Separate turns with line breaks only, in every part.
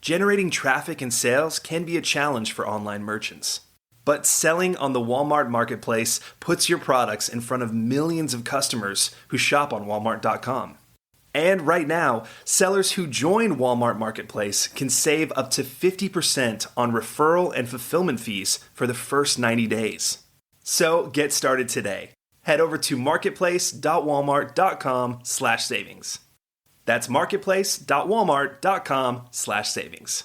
Generating traffic and sales can be a challenge for online merchants. But selling on the Walmart Marketplace puts your products in front of millions of customers who shop on Walmart.com. And right now, sellers who join Walmart Marketplace can save up to 50% on referral and fulfillment fees for the first 90 days. So get started today. Head over to marketplace.walmart.com/savings. That's marketplace.walmart.com/savings.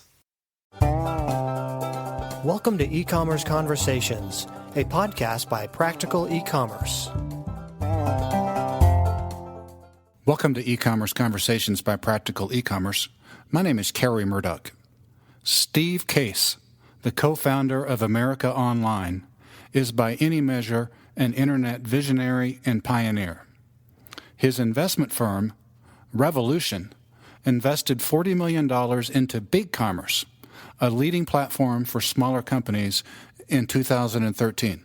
Welcome to E-Commerce Conversations, a podcast by Practical Ecommerce.
Welcome to E-Commerce Conversations by Practical Ecommerce. My name is Kerry Murdoch. Steve Case, the co-founder of America Online, is by any measure an internet visionary and pioneer. His investment firm, Revolution, invested $40 million into Bigcommerce, a leading platform for smaller companies, in 2013.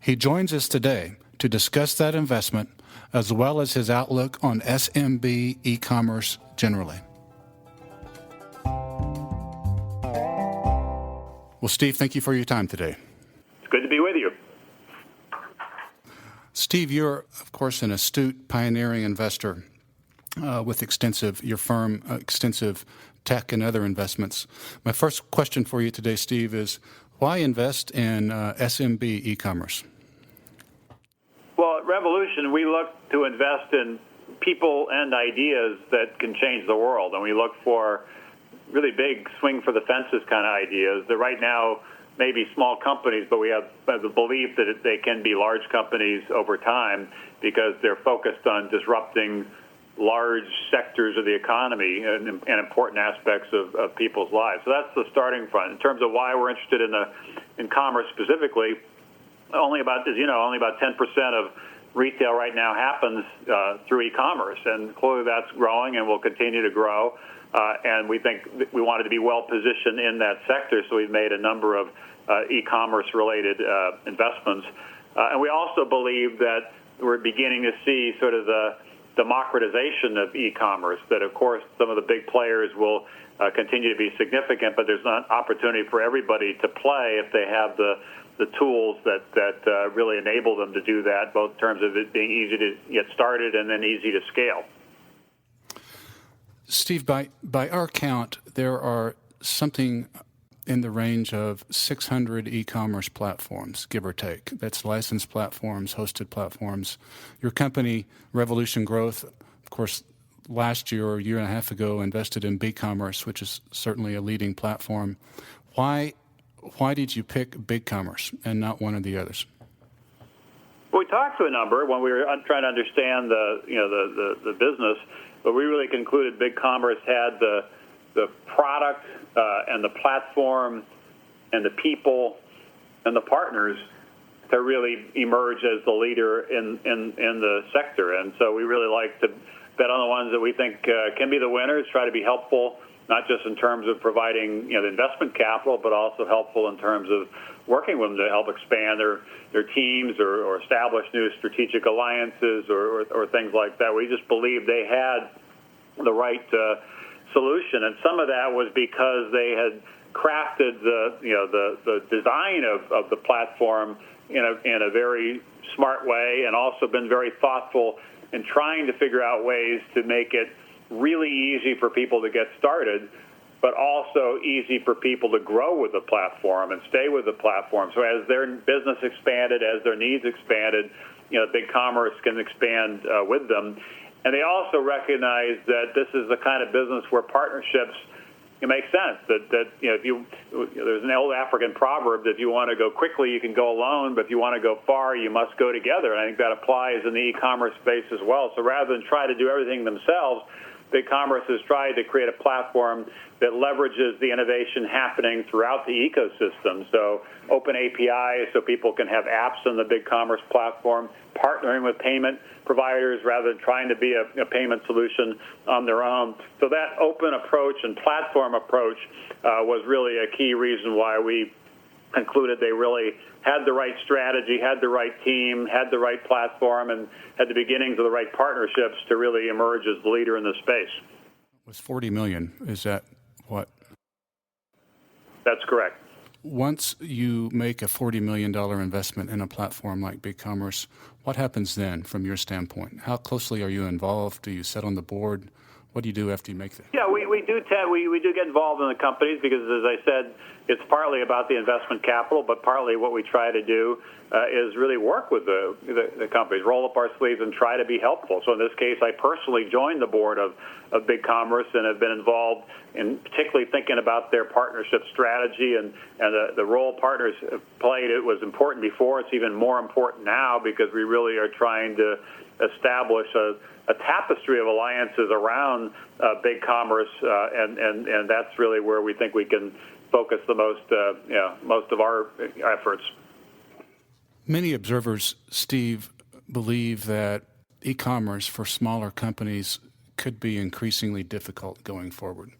He joins us today to discuss that investment as well as his outlook on SMB Ecommerce generally. Well, Steve, thank you for your time today.
It's good to be with you.
Steve, you're, of course, an astute, pioneering investor with extensive tech and other investments. My first question for you today, Steve, is why invest in SMB e-commerce?
Well, at Revolution, we look to invest in people and ideas that can change the world, and we look for really big swing for the fences kind of ideas that right now may be small companies, but we have the belief that they can be large companies over time because they're focused on disrupting large sectors of the economy and important aspects of people's lives. So that's the starting front. In terms of why we're interested in commerce specifically, only about 10% of retail right now happens through e-commerce, and clearly that's growing and will continue to grow. And we think we wanted to be well positioned in that sector, so we've made a number of e-commerce related investments. And we also believe that we're beginning to see sort of the democratization of e-commerce, that of course some of the big players will continue to be significant, but there's an opportunity for everybody to play if they have the tools that really enable them to do that, both in terms of it being easy to get started and then easy to scale.
Steve, by our count, there are something in the range of 600 e-commerce platforms, give or take. That's licensed platforms, hosted platforms. Your company, Revolution Growth, of course, last year or a year and a half ago, invested in Bigcommerce, which is certainly a leading platform. Why did you pick Bigcommerce and not one of the others?
Well, we talked to a number when we were trying to understand the business, but we really concluded Bigcommerce had the product and the platform and the people and the partners to really emerge as the leader in the sector. And so we really like to bet on the ones that we think can be the winners, try to be helpful, not just in terms of providing the investment capital, but also helpful in terms of working with them to help expand their teams or establish new strategic alliances or things like that. We just believe they had the right solution, and some of that was because they had crafted the design of the platform in a very smart way, and also been very thoughtful in trying to figure out ways to make it really easy for people to get started, but also easy for people to grow with the platform and stay with the platform. So as their business expanded, as their needs expanded, Bigcommerce can expand with them. And they also recognize that this is the kind of business where partnerships make sense. That there's an old African proverb that if you want to go quickly, you can go alone, but if you want to go far, you must go together. And I think that applies in the e-commerce space as well. So rather than try to do everything themselves, Bigcommerce has tried to create a platform that leverages the innovation happening throughout the ecosystem. So open APIs so people can have apps on the Bigcommerce platform, partnering with payment providers rather than trying to be a payment solution on their own. So that open approach and platform approach was really a key reason why we concluded they really had the right strategy, had the right team, had the right platform, and had the beginnings of the right partnerships to really emerge as the leader in the space.
Was $40 million, is that what?
That's correct.
Once you make a $40 million investment in a platform like Bigcommerce, what happens then from your standpoint? How closely are you involved? Do you sit on the board? What do you do after you make that?
Yeah, we do get involved in the companies because, as I said, it's partly about the investment capital, but partly what we try to do is really work with the companies, roll up our sleeves and try to be helpful. So in this case, I personally joined the board of Bigcommerce and have been involved in particularly thinking about their partnership strategy and the role partners have played. It was important before. It's even more important now because we really are trying to establish a tapestry of alliances around Bigcommerce, and that's really where we think we can focus the most of our efforts.
Many observers, Steve, believe that e-commerce for smaller companies could be increasingly difficult going forward.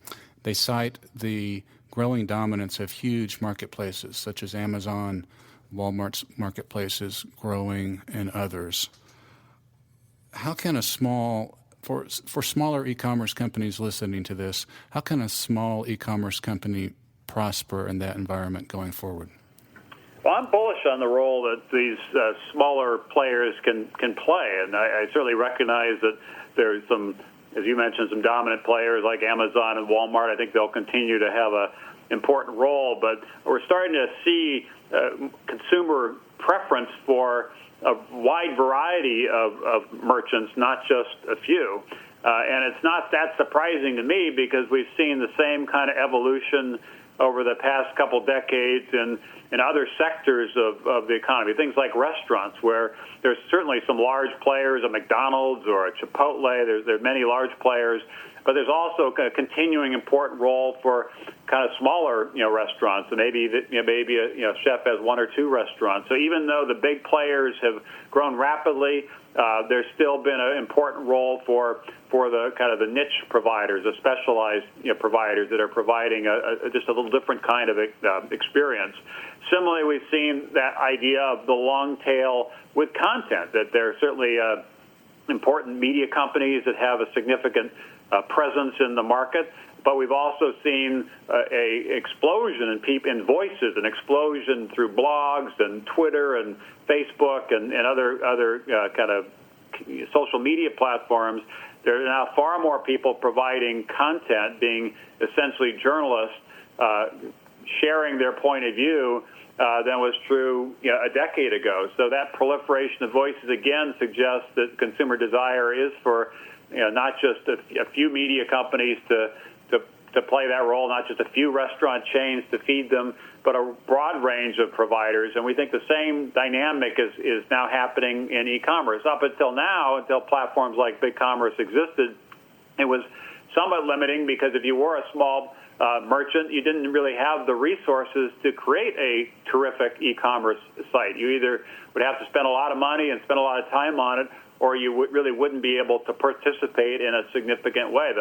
They cite the growing dominance of huge marketplaces such as Amazon, Walmart's marketplaces growing, and others. How can for smaller e-commerce companies listening to this, how can a small e-commerce company prosper in that environment going forward?
Well, I'm bullish on the role that these smaller players can play, and I certainly recognize that there's some, as you mentioned, some dominant players like Amazon and Walmart. I think they'll continue to have an important role, but we're starting to see consumer preference for a wide variety of merchants, not just a few. And it's not that surprising to me because we've seen the same kind of evolution over the past couple decades in other sectors of the economy, things like restaurants, where there's certainly some large players, a McDonald's or a Chipotle. There's many large players, but there's also a continuing important role for kind of smaller, restaurants. And maybe a chef has one or two restaurants. So even though the big players have grown rapidly, there's still been an important role for the kind of the niche providers, the specialized providers that are providing just a little different kind of experience. Similarly, we've seen that idea of the long tail with content, that there are certainly important media companies that have a significant presence in the market, but we've also seen a explosion in voices, an explosion through blogs and Twitter and Facebook and other kind of social media platforms. There are now far more people providing content, being essentially journalists, sharing their point of view than was true a decade ago. So that proliferation of voices again suggests that consumer desire is for not just a few media companies to play that role, not just a few restaurant chains to feed them, but a broad range of providers. And we think the same dynamic is now happening in e-commerce. Up until now, until platforms like Bigcommerce existed, it was somewhat limiting because if you were a small merchant, you didn't really have the resources to create a terrific e-commerce site. You either would have to spend a lot of money and spend a lot of time on it, or you really wouldn't be able to participate in a significant way.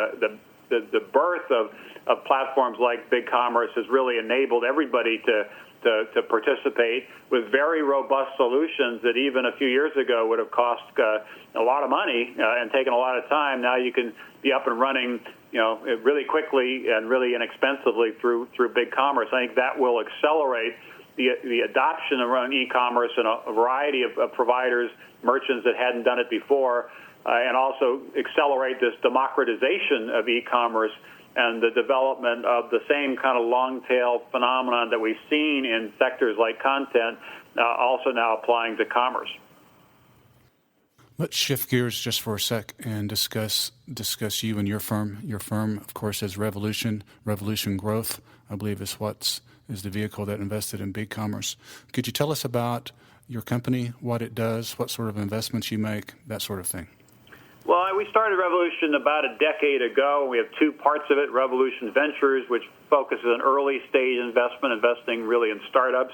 The birth of platforms like Bigcommerce has really enabled everybody to participate with very robust solutions that even a few years ago would have cost a lot of money and taken a lot of time. Now you can be up and running, really quickly and really inexpensively through Bigcommerce. I think that will accelerate the adoption around e-commerce and a variety of providers, merchants that hadn't done it before, and also accelerate this democratization of e-commerce and the development of the same kind of long-tail phenomenon that we've seen in sectors like content, also now applying to commerce.
Let's shift gears just for a sec and discuss you and your firm. Your firm, of course, is Revolution Growth, I believe is the vehicle that invested in Bigcommerce. Could you tell us about your company, what it does, what sort of investments you make, that sort of thing?
Well, we started Revolution about a decade ago. We have two parts of it, Revolution Ventures, which focuses on early-stage investing really in startups,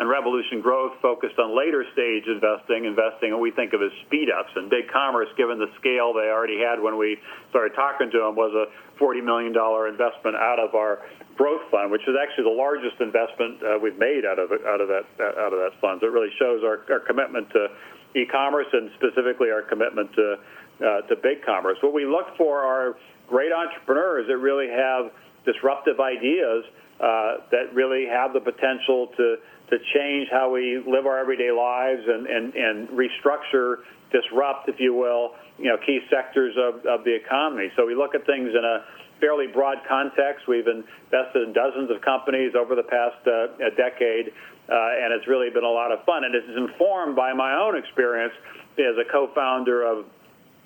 and Revolution Growth focused on later-stage investing what we think of as speed-ups. And Bigcommerce, given the scale they already had when we started talking to them, was a $40 million investment out of our growth fund, which is actually the largest investment we've made out of that fund. So it really shows our commitment to e-commerce and specifically our commitment to Bigcommerce. What we look for are great entrepreneurs that really have disruptive ideas that really have the potential to change how we live our everyday lives and restructure, disrupt, if you will, key sectors of the economy. So we look at things in a fairly broad context. We've invested in dozens of companies over the past a decade, and it's really been a lot of fun. And it's informed by my own experience as a co-founder of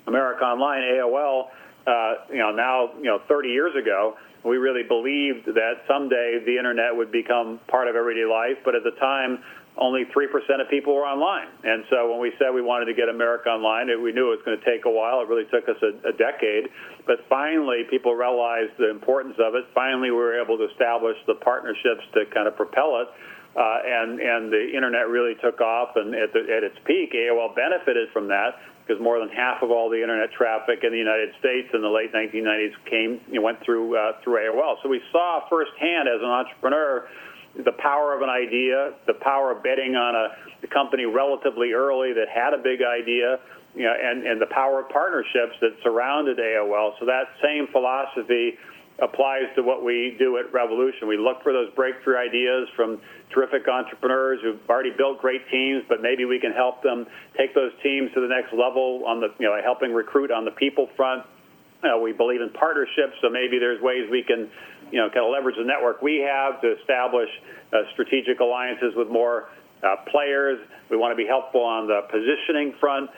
America Online, AOL, now 30 years ago. We really believed that someday the internet would become part of everyday life, but at the time, only 3% of people were online. And so when we said we wanted to get America Online, we knew it was going to take a while. It really took us a decade. But finally, people realized the importance of it. Finally, we were able to establish the partnerships to kind of propel it. And the internet really took off. And at its peak, AOL benefited from that, because more than half of all the internet traffic in the United States in the late 1990s went through AOL. So we saw firsthand as an entrepreneur the power of an idea, the power of betting on a company relatively early that had a big idea, and the power of partnerships that surrounded AOL. So that same philosophy applies to what we do at Revolution. We look for those breakthrough ideas from terrific entrepreneurs who've already built great teams, but maybe we can help them take those teams to the next level on the, helping recruit on the people front. We believe in partnerships, so maybe there's ways we can, kind of leverage the network we have to establish strategic alliances with more players. We want to be helpful on the positioning front.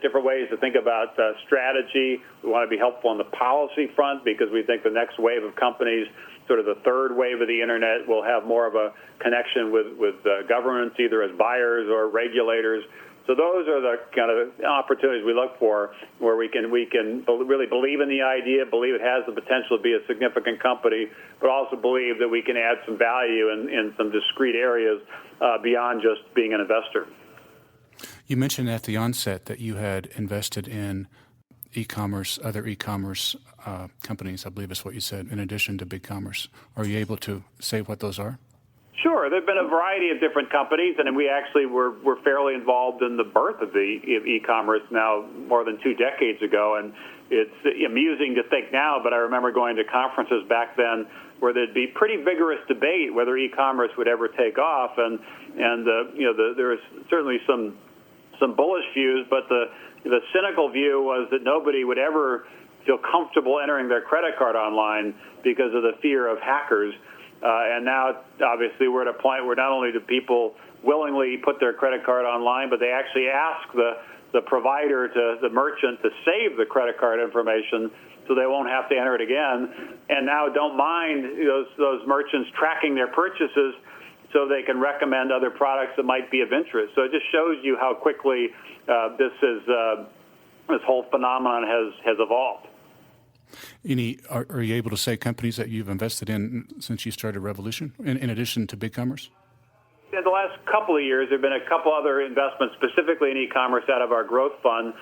Different ways to think about strategy. We want to be helpful on the policy front because we think the next wave of companies, sort of the third wave of the internet, will have more of a connection with governments, either as buyers or regulators. So those are the kind of opportunities we look for, where we can really believe in the idea, believe it has the potential to be a significant company, but also believe that we can add some value in some discrete areas beyond just being an investor.
You mentioned at the onset that you had invested in e-commerce, other e-commerce companies, I believe is what you said, in addition to Bigcommerce. Are you able to say what those are?
Sure. There have been a variety of different companies, and we actually were fairly involved in the birth of the e-commerce now more than 2 decades ago. And it's amusing to think now, but I remember going to conferences back then where there'd be pretty vigorous debate whether e-commerce would ever take off. And there was certainly some bullish views, but the cynical view was that nobody would ever feel comfortable entering their credit card online because of the fear of hackers. And now, obviously, we're at a point where not only do people willingly put their credit card online, but they actually ask the provider, the merchant, to save the credit card information so they won't have to enter it again. And now don't mind those merchants tracking their purchases so they can recommend other products that might be of interest. So it just shows you how quickly this whole phenomenon has evolved.
Are you able to say companies that you've invested in since you started Revolution, in addition to Bigcommerce?
In the last couple of years, there have been a couple other investments, specifically in e-commerce, out of our growth fund.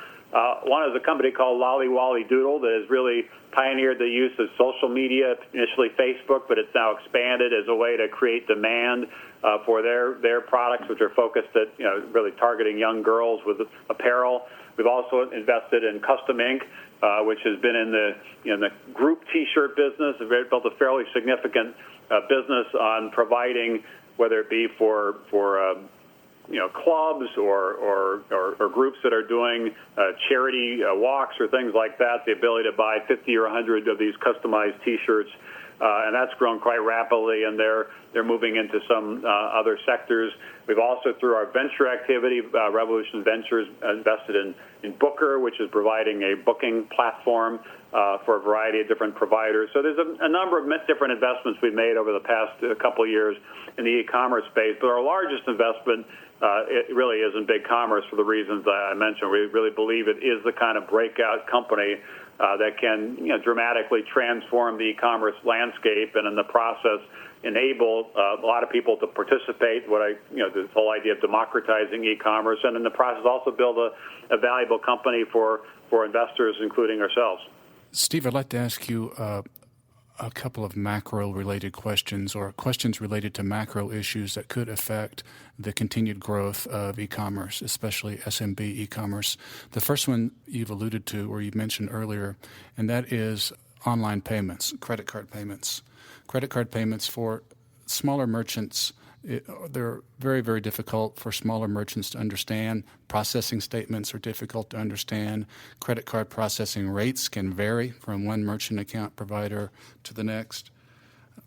One is a company called Lolly Wally Doodle that has really pioneered the use of social media, initially Facebook, but it's now expanded as a way to create demand for their products, which are focused at really targeting young girls with apparel. We've also invested in Custom Ink, which has been in the group T-shirt business. They've built a fairly significant business on providing, whether it be for clubs or groups that are doing charity walks or things like that, the ability to buy 50 or 100 of these customized T-shirts. And that's grown quite rapidly, and they're moving into some other sectors. We've also, through our venture activity, Revolution Ventures, invested in Booker, which is providing a booking platform for a variety of different providers. So there's a number of different investments we've made over the past couple of years in the e-commerce space. But our largest investment it really is in Bigcommerce for the reasons that I mentioned. We really believe it is the kind of breakout company that can dramatically transform the e-commerce landscape, and in the process enable a lot of people to participate. This whole idea of democratizing e-commerce, and in the process also build a valuable company for investors, including ourselves.
Steve, I'd like to ask you a couple of macro-related questions, or questions related to macro issues that could affect the continued growth of e-commerce, especially SMB e-commerce. The first one you've alluded to, or you mentioned earlier, and that is online payments, credit card payments. Credit card payments for smaller merchants, they're very, very difficult for smaller merchants to understand. Processing statements are difficult to understand. Credit card processing rates can vary from one merchant account provider to the next.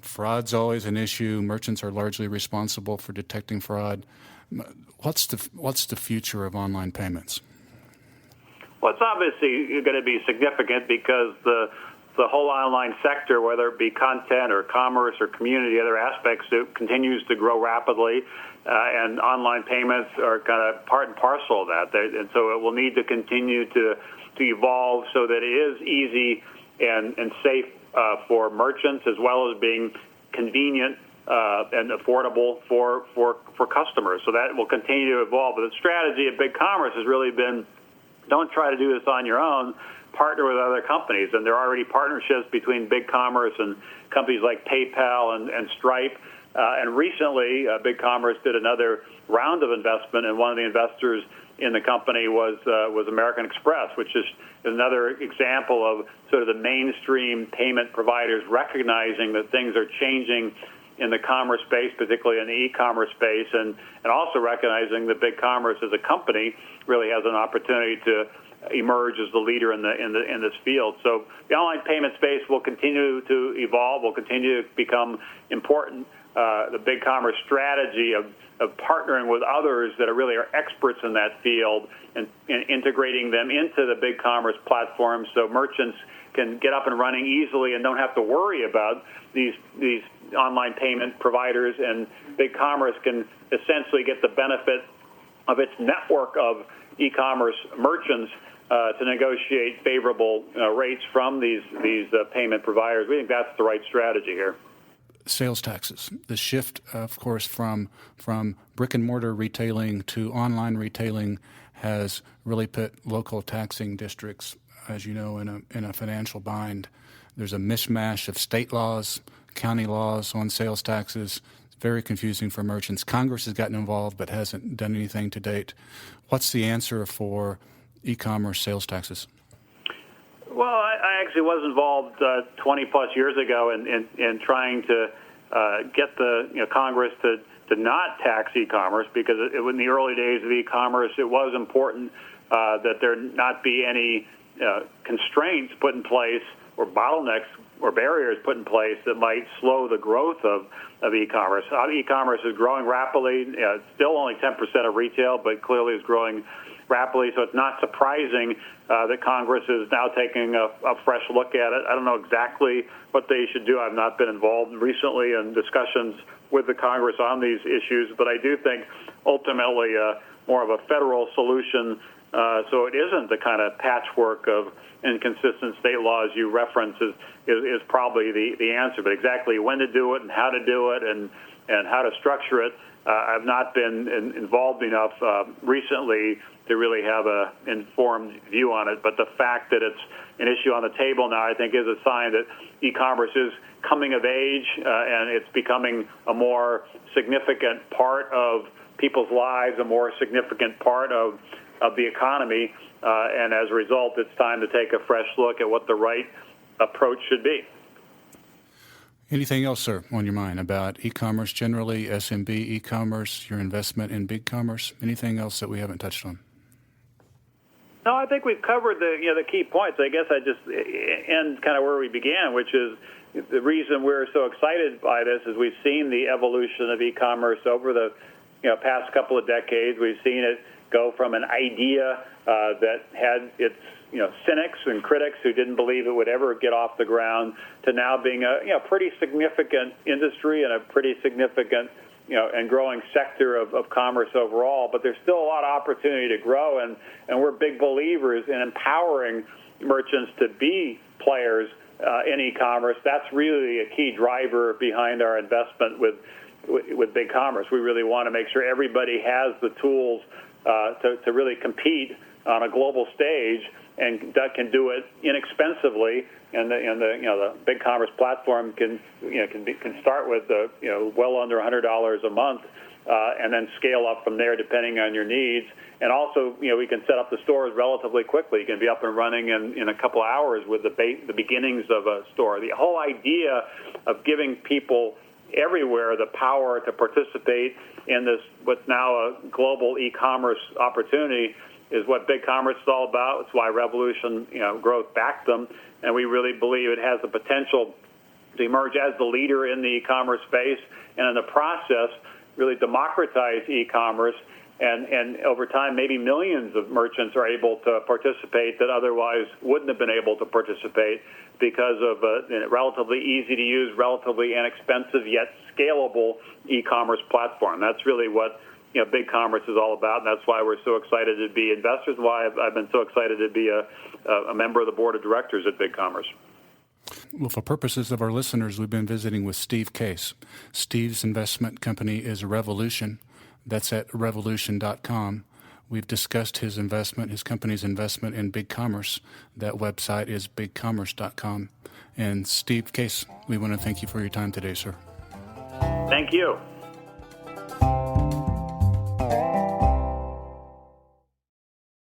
Fraud's always an issue. Merchants are largely responsible for detecting fraud. What's the future of online payments?
Well, it's obviously going to be significant because the whole online sector, whether it be content or commerce or community, other aspects, it continues to grow rapidly, and online payments are kind of part and parcel of that. And so it will need to continue to evolve so that it is easy and safe for merchants, as well as being convenient and affordable for customers. So that will continue to evolve. But the strategy at Bigcommerce has really been, don't try to do this on your own. Partner with other companies, and there are already partnerships between Bigcommerce and companies like PayPal and Stripe. And recently, Bigcommerce did another round of investment, and one of the investors in the company was American Express, which is another example of sort of the mainstream payment providers recognizing that things are changing in the commerce space, particularly in the e-commerce space, and also recognizing that Bigcommerce as a company really has an opportunity to emerge as the leader in this field. So the online payment space will continue to evolve, will continue to become important. The Bigcommerce strategy of partnering with others that really are experts in that field and integrating them into the Bigcommerce platform so merchants can get up and running easily and don't have to worry about these online payment providers, and Bigcommerce can essentially get the benefit of its network of e-commerce merchants to negotiate favorable rates from these payment providers. We think that's the right strategy here.
Sales taxes. The shift, of course, from brick and mortar retailing to online retailing has really put local taxing districts, as you know, in a financial bind. There's a mishmash of state laws, county laws on sales taxes. It's very confusing for merchants. Congress has gotten involved but hasn't done anything to date. What's the answer for e-commerce sales taxes?
Well, I actually was involved 20-plus years ago in trying to get the Congress to not tax e-commerce, because in the early days of e-commerce, it was important that there not be any constraints put in place or bottlenecks or barriers put in place that might slow the growth of e-commerce. E-commerce is growing rapidly. It's still only 10% of retail, but clearly is growing rapidly, so it's not surprising that Congress is now taking a fresh look at it. I don't know exactly what they should do. I've not been involved recently in discussions with the Congress on these issues, but I do think ultimately more of a federal solution so it isn't the kind of patchwork of inconsistent state laws you reference is probably the answer. But exactly when to do it and how to do it and how to structure it, I've not been involved enough recently to really have an informed view on it. But the fact that it's an issue on the table now, I think, is a sign that e-commerce is coming of age and it's becoming a more significant part of people's lives, a more significant part of the economy. And as a result, it's time to take a fresh look at what the right approach should be.
Anything else, sir, on your mind about e-commerce generally, SMB e-commerce, your investment in Bigcommerce? Anything else that we haven't touched on?
No, I think we've covered the key points. I guess I just end kind of where we began, which is the reason we're so excited by this is we've seen the evolution of e-commerce over the past couple of decades. We've seen it go from an idea that had its cynics and critics who didn't believe it would ever get off the ground to now being a pretty significant industry and a pretty significant and growing sector of commerce overall. But there's still a lot of opportunity to grow, and we're big believers in empowering merchants to be players in e-commerce. That's really a key driver behind our investment with Bigcommerce. We really want to make sure everybody has the tools to really compete on a global stage and that can do it inexpensively the Bigcommerce platform can start with well under $100 a month, and then scale up from there depending on your needs. And also, we can set up the stores relatively quickly. You can be up and running in a couple hours with the beginnings of a store. The whole idea of giving people everywhere the power to participate in this, what's now a global e-commerce opportunity, is what Bigcommerce is all about. It's why Revolution Growth backed them, and we really believe it has the potential to emerge as the leader in the e-commerce space, and in the process, really democratize e-commerce. And over time, maybe millions of merchants are able to participate that otherwise wouldn't have been able to participate because of a relatively easy to use, relatively inexpensive yet scalable e-commerce platform. That's really what Bigcommerce is all about, and that's why we're so excited to be investors, and why I've been so excited to be a member of the board of directors at Bigcommerce.
Well, for purposes of our listeners, we've been visiting with Steve Case. Steve's investment company is Revolution. That's at revolution.com. We've discussed his company's investment in Bigcommerce. That website is bigcommerce.com. And Steve Case, we want to thank you for your time today, sir.
Thank you.